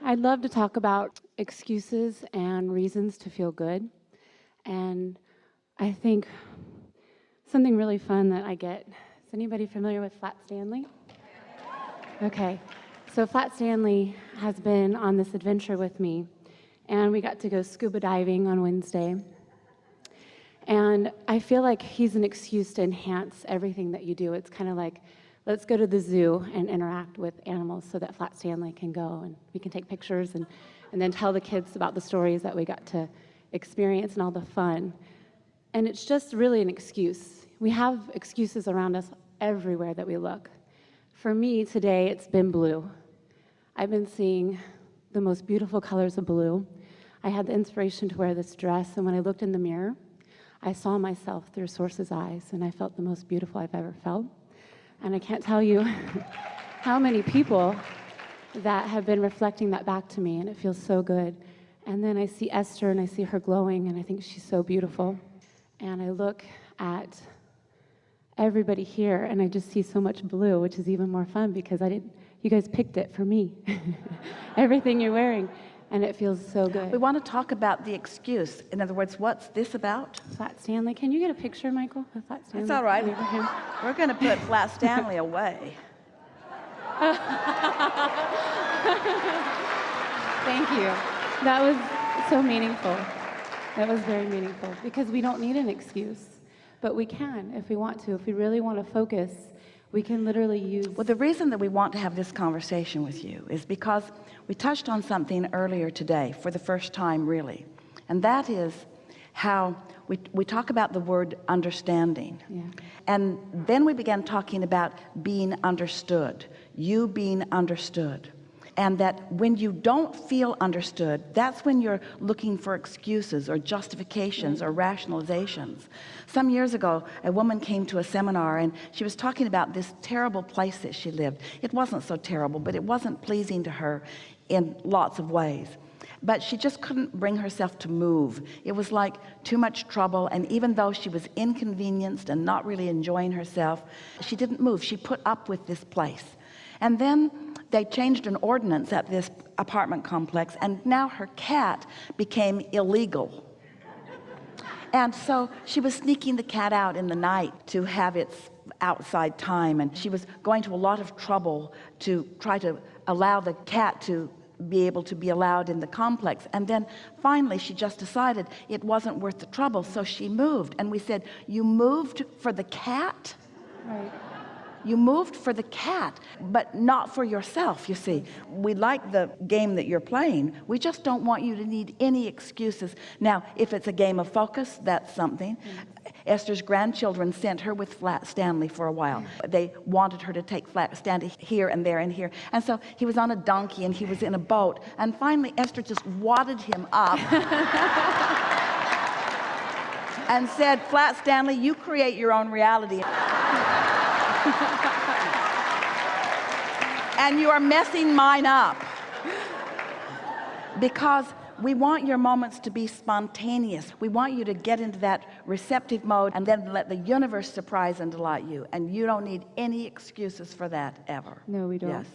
I'd love to talk about excuses and reasons to feel good. And I think something really fun that I get, is anybody familiar with Flat Stanley? Okay, so Flat Stanley has been on this adventure with me, and we got to go scuba diving on Wednesday. And I feel like he's an excuse to enhance everything that you do. It's kind of like, let's go to the zoo and interact with animals so that Flat Stanley can go and we can take pictures and then tell the kids about the stories that we got to experience and all the fun. And it's just really an excuse. We have excuses around us everywhere that we look. For me today, it's been blue. I've been seeing the most beautiful colors of blue. I had the inspiration to wear this dress, and when I looked in the mirror, I saw myself through Source's eyes, and I felt the most beautiful I've ever felt. And I can't tell you how many people that have been reflecting that back to me, and it feels so good. And then I see Esther, and I see her glowing, and I think she's so beautiful. And I look at everybody here, and I just see so much blue, which is even more fun because you guys picked it for me. Everything you're wearing. And it feels so good. We want to talk about the excuse. In other words, what's this about? Flat Stanley. Can you get a picture, Michael, of Flat Stanley? It's all right. We're going to put Flat Stanley away. Thank you. That was so meaningful. That was very meaningful because we don't need an excuse, but we can if we want to. If we really want to focus, we can literally use... Well, the reason that we want to have this conversation with you is because we touched on something earlier today for the first time, really. And that is how we talk about the word understanding. Yeah. And then we began talking about being understood, you being understood. And that when you don't feel understood, that's when you're looking for excuses or justifications or rationalizations. Some years ago, a woman came to a seminar and she was talking about this terrible place that she lived. It wasn't so terrible, but it wasn't pleasing to her in lots of ways. But she just couldn't bring herself to move. It was like too much trouble, and even though she was inconvenienced and not really enjoying herself, she didn't move. She put up with this place. And then they changed an ordinance at this apartment complex, and now her cat became illegal. And so she was sneaking the cat out in the night to have its outside time, and she was going to a lot of trouble to try to allow the cat to be able to be allowed in the complex. And then finally she just decided it wasn't worth the trouble, so she moved. And we said, you moved for the cat? Right. You moved for the cat, but not for yourself. You see, we like the game that you're playing. We just don't want you to need any excuses. Now, if it's a game of focus, that's something. Esther's grandchildren sent her with Flat Stanley for a while. They wanted her to take Flat Stanley here and there and here. And so he was on a donkey and he was in a boat. And finally, Esther just wadded him up and said, Flat Stanley, you create your own reality. And you are messing mine up. Because we want your moments to be spontaneous. We want you to get into that receptive mode and then let the universe surprise and delight you. And you don't need any excuses for that ever. No, we don't. Yes.